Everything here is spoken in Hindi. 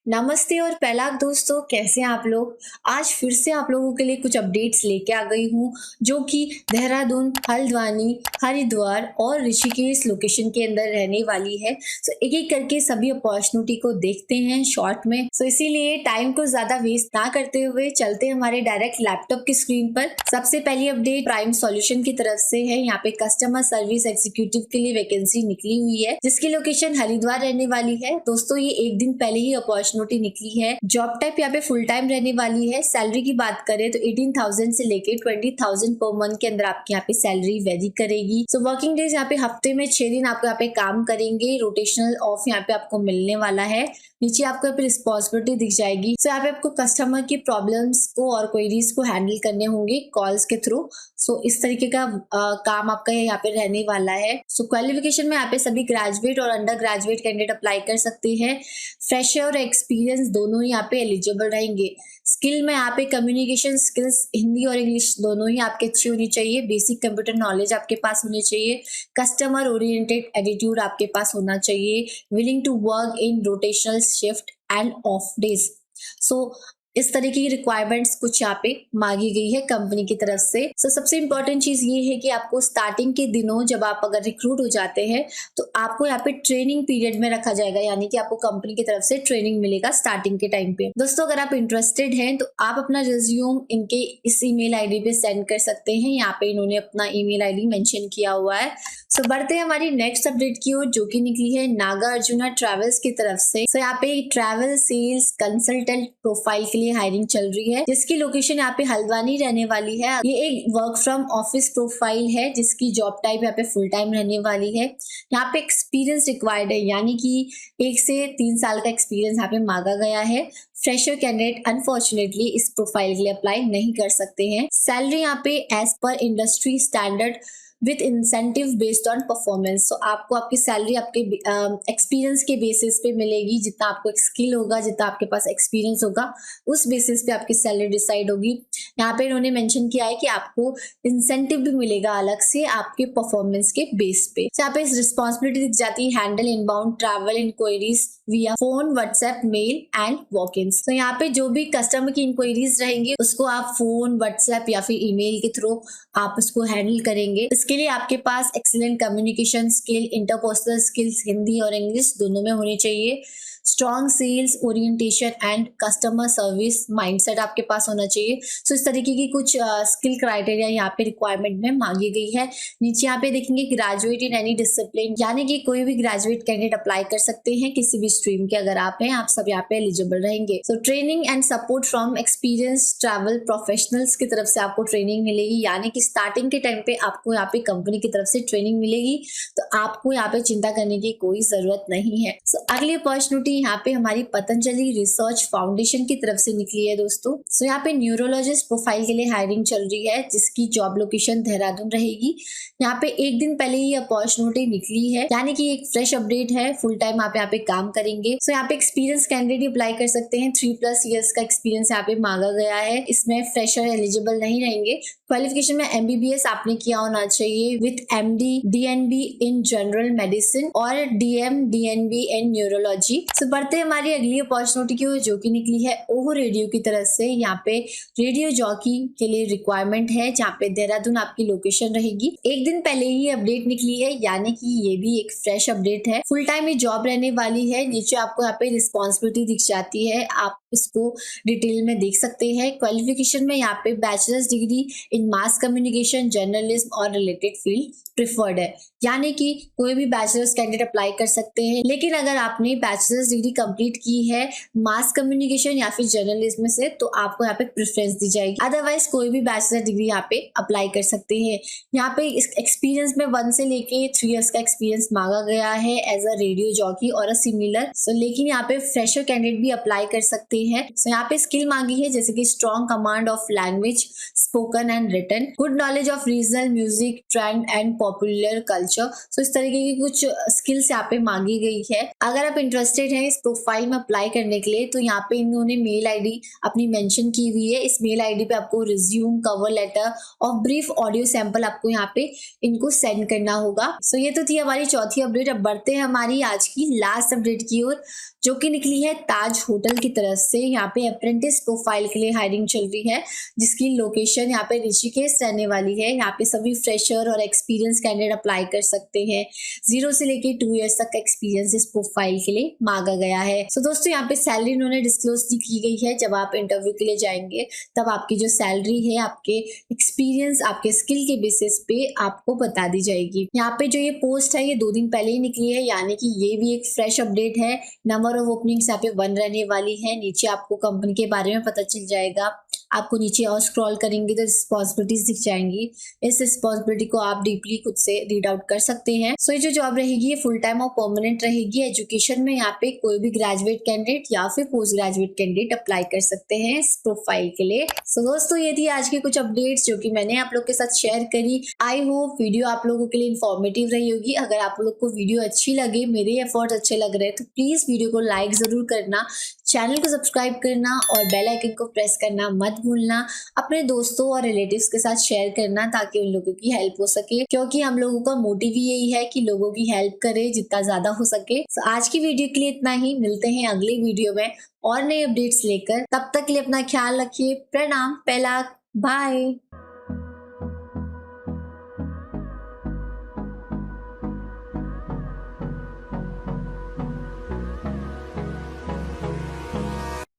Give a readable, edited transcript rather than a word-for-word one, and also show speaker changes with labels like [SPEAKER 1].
[SPEAKER 1] नमस्ते और पहला दोस्तों, कैसे हैं आप लोग। आज फिर से आप लोगों के लिए कुछ अपडेट्स लेके आ गई हूँ, जो कि देहरादून, हल्द्वानी, हरिद्वार और ऋषिकेश लोकेशन के अंदर रहने वाली है। सो एक एक करके सभी अपॉर्चुनिटी को देखते हैं शॉर्ट में। सो इसीलिए टाइम को ज्यादा वेस्ट ना करते हुए चलते हैं हमारे डायरेक्ट लैपटॉप की स्क्रीन पर। सबसे पहली अपडेट प्राइम सॉल्यूशन की तरफ से है। यहाँ पे कस्टमर सर्विस एग्जीक्यूटिव के लिए वैकेंसी निकली हुई है, जिसकी लोकेशन हरिद्वार रहने वाली है। दोस्तों, ये एक दिन पहले ही अपॉर्चुनिटी निकली है। जॉब टाइप यहाँ पे फुल टाइम रहने वाली है। सैलरी की बात करें तो 18,000 से लेके 20,000 पर मंथ के अंदर आपकी यहाँ पे सैलरी वेरी करेगी। सो वर्किंग डेज यहाँ पे हफ्ते में 6 दिन आपको यहाँ पे काम करेंगे। रोटेशनल ऑफ यहाँ पे आपको मिलने वाला है। नीचे आपको यहाँ पे रिस्पॉन्सिबिलिटी दिख जाएगी। सो यहाँ पे आपको कस्टमर की प्रॉब्लम्स को और क्वेरीज को हैंडल करने होंगे कॉल्स के थ्रू। सो इस तरीके का काम आपका यहाँ पे रहने वाला है। सो क्वालिफिकेशन में यहाँ पे सभी ग्रेजुएट और अंडर ग्रेजुएट कैंडिडेट अप्लाई कर सकते हैं। फ्रेशर और एक्सपीरियंस दोनों ही यहाँ पे एलिजिबल रहेंगे। स्किल में यहाँ पे कम्युनिकेशन स्किल्स हिंदी और इंग्लिश दोनों ही आपके अच्छी होनी चाहिए। बेसिक कंप्यूटर नॉलेज आपके पास होनी चाहिए। कस्टमर ओरिएंटेड एटीट्यूड आपके पास होना चाहिए। Willing to work in rotational shift and off days. So इस तरीके की रिक्वायरमेंट्स कुछ यहाँ पे मांगी गई है कंपनी की तरफ से। सो सबसे इंपॉर्टेंट चीज ये है कि आपको स्टार्टिंग के दिनों जब आप अगर रिक्रूट हो जाते हैं तो आपको यहाँ पे ट्रेनिंग पीरियड में रखा जाएगा, यानी कि आपको कंपनी की तरफ से ट्रेनिंग मिलेगा स्टार्टिंग के टाइम पे। दोस्तों, अगर आप इंटरेस्टेड हैं तो आप अपना रिज्यूम इनके इस ईमेल आईडी पे सेंड कर सकते हैं। यहाँ पे इन्होंने अपना ईमेल आईडी मेंशन किया हुआ है। सो बढ़ते हैं हमारी नेक्स्ट अपडेट की ओर, जो कि निकली है नागार्जुना ट्रैवल्स की तरफ से। सो यहाँ पे ट्रैवल सेल्स कंसल्टेंट प्रोफाइल के लिए हायरिंग चल रही है, जिसकी लोकेशन यहाँ पे हल्द्वानी रहने वाली है। ये एक वर्क फ्रॉम ऑफिस प्रोफाइल है, जिसकी जॉब टाइप यहाँ पे फुल टाइम रहने वाली है। यहाँ पे एक्सपीरियंस रिक्वायर्ड है, यानी कि 1 से 3 साल का एक्सपीरियंस यहाँ पे मांगा गया है। फ्रेशर कैंडिडेट अनफॉर्चुनेटली इस प्रोफाइल के लिए अप्लाई नहीं कर सकते हैं। सैलरी यहाँ पे as per industry standard with incentive based on performance. तो आपको आपकी सैलरी आपके एक्सपीरियंस के बेसिस पे मिलेगी। जितना आपको स्किल होगा, जितना आपके पास एक्सपीरियंस होगा, उस बेसिस पे आपकी सैलरी डिसाइड होगी। यहाँ पे इन्होंने मेंशन किया है कि आपको इंसेंटिव भी मिलेगा अलग से आपके परफॉर्मेंस के बेस पे। यहाँ पे रिस्पॉन्सिबिलिटी दिख जाती है, हैंडल इनबाउंड ट्रैवल इंक्वायरीज विया फोन, व्हाट्सएप, मेल एंड वॉक-इन्स। तो यहाँ पे जो भी कस्टमर की इंक्वायरीज रहेंगी उसको आप फोन, व्हाट्सएप या फिर ईमेल के थ्रू आप उसको हैंडल करेंगे। इसके लिए आपके पास excellent communication skill, interpersonal skills Hindi और इंग्लिश दोनों में होनी चाहिए। Strong sales orientation and customer service mindset आपके पास होना चाहिए। सो इस तरीके की कुछ स्किल क्राइटेरिया यहाँ पे रिक्वायरमेंट में मांगी गई है। नीचे यहाँ पे देखेंगे ग्रेजुएट इन एनी डिसिप्लिन, यानी कि कोई भी ग्रेजुएट कैंडिडेट अप्लाई कर सकते हैं किसी भी स्ट्रीम के। अगर आप हैं, आप सब यहाँ पे एलिजिबल रहेंगे। So training and support from experience travel professionals की तरफ से आपको ट्रेनिंग मिलेगी, यानी कि स्टार्टिंग के टाइम पे आपको यहाँ पे कंपनी की तरफ से ट्रेनिंग मिलेगी। तो आपको यहाँ पे चिंता करने की कोई जरूरत नहीं है। सो अगली अपॉर्चुनिटी यहाँ पे हमारी पतंजलि रिसर्च फाउंडेशन की तरफ से निकली है दोस्तों। सो यहाँ पे न्यूरोलॉजिस्ट प्रोफाइल के लिए हायरिंग चल रही है, जिसकी जॉब लोकेशन देहरादून रहेगी। यहाँ पे एक दिन पहले ही अपॉर्चुनिटी निकली है, यानी कि एक फ्रेश अपडेट है। फुल टाइम आप यहाँ पे काम करेंगे। सो यहाँ पे एक्सपीरियंस कैंडिडेट अप्लाई कर सकते हैं। 3+ ईयर्स का एक्सपीरियंस यहाँ पे मांगा गया है। इसमें फ्रेशर एलिजिबल नहीं रहेंगे। क्वालिफिकेशन में MBBS आपने किया होना चाहिए with MD DNB in general medicine और DM DNB इन न्यूरोलॉजी। सो बढ़ते हैं हमारी अगली अपॉर्चुनिटी की, जो कि निकली है ओहो रेडियो की तरफ से। यहाँ पे रेडियो जॉकी के लिए रिक्वायरमेंट है, जहाँ पे देहरादून आपकी लोकेशन रहेगी। एक दिन पहले ही अपडेट निकली है, यानी कि ये भी एक फ्रेश अपडेट है। फुल टाइम ये जॉब रहने वाली है। नीचे आपको यहाँ पे रिस्पॉन्सिबिलिटी दिख जाती है, आप इसको डिटेल में देख सकते हैं। क्वालिफिकेशन में यहाँ पे bachelors degree in mass communication, journalism और रिलेटेड फील्ड प्रिफर्ड है, यानी कि कोई भी बैचलर्स कैंडिडेट अप्लाई कर सकते हैं। लेकिन अगर आपने बैचलर्स डिग्री कंप्लीट की है मास कम्युनिकेशन या फिर जर्नलिज्म से, तो आपको यहाँ पे प्रेफरेंस दी जाएगी। अदरवाइज कोई भी बैचलर डिग्री यहाँ पे अप्लाई कर सकते हैं। यहाँ पे एक्सपीरियंस में 1 से लेके 3 इयर्स का एक्सपीरियंस मांगा गया है एज अ रेडियो जॉकी और अ सिमिलर। लेकिन यहाँ पे फ्रेशर कैंडिडेट भी अप्लाई कर सकते हैं। यहाँ पे स्किल मांगी है, जैसे कि strong command of language, spoken and and written, good knowledge of regional music trend and popular culture. So इस तरीके की कुछ स्किल्स यहाँ पे मांगी गई है। अगर आप इंटरेस्टेड हैं इस प्रोफाइल में अप्लाई करने के लिए तो यहाँ पे इन्होंने मेल आईडी अपनी मेंशन की हुई है। इस मेल आईडी पे आपको रिज्यूम, कवर लेटर और ब्रीफ ऑडियो सैंपल आपको यहाँ पे इनको सेंड करना होगा। सो ये तो थी हमारी चौथी अपडेट। अब बढ़ते हैं हमारी आज की लास्ट अपडेट की ओर, जो कि निकली है ताज होटल की तरफ से। यहाँ पे अप्रेंटिस प्रोफाइल के लिए हायरिंग चल रही है, जिसकी लोकेशन यहाँ पे ऋषिकेश रहने वाली है। यहाँ पे सभी फ्रेशर और एक्सपीरियंस कैंडिडेट अप्लाई कर सकते हैं। 0 से लेके 2 ईयर्स तक एक्सपीरियंस इस प्रोफाइल के लिए मांगा गया है। सो दोस्तों यहाँ पे सैलरी इन्होंने डिस्क्लोज की गई है। जब आप इंटरव्यू के लिए जाएंगे तब आपकी जो सैलरी है आपके एक्सपीरियंस, आपके स्किल के बेसिस पे आपको बता दी जाएगी। यहाँ पे जो ये पोस्ट है ये 2 दिन पहले ही निकली है, यानी कि ये भी एक फ्रेश अपडेट है। नंबर ऑफ ओपनिंग्स यहाँ पे 1 रहने वाली है। नीचे आपको कंपनी के बारे में पता चल जाएगा। आपको नीचे और स्क्रॉल करेंगे तो रिस्पॉन्सिबिलिटीज दिख जाएंगी। इस रिस्पॉन्सिबिलिटी को आप डीपली खुद से रीड आउट कर सकते हैं। सो ये जो जॉब रहेगी ये फुल टाइम और परमानेंट रहेगी। एजुकेशन में यहाँ पे कोई भी ग्रेजुएट कैंडिडेट या फिर पोस्ट ग्रेजुएट कैंडिडेट अप्लाई कर सकते हैं इस प्रोफाइल के लिए। सो दोस्तों ये थी आज की कुछ अपडेट्स जो कि मैंने आप लोग के साथ शेयर करी। आई होप वीडियो आप लोगों के लिए इन्फॉर्मेटिव रही होगी। अगर आप लोग को वीडियो अच्छी लगे, मेरे एफर्ट्स अच्छे लग रहे हैं तो प्लीज वीडियो को लाइक जरूर करना, चैनल को सब्सक्राइब करना और बेल आइकन को प्रेस करना मत भूलना। अपने दोस्तों और रिलेटिव्स के साथ शेयर करना ताकि उन लोगों की हेल्प हो सके, क्योंकि हम लोगों का मोटिव ही यही है कि लोगों की हेल्प करें जितना ज्यादा हो सके। तो आज की वीडियो के लिए इतना ही। मिलते हैं अगले वीडियो में और नए अपडेट्स लेकर। तब तक के लिए अपना ख्याल रखिए। प्रणाम, पहला बाय।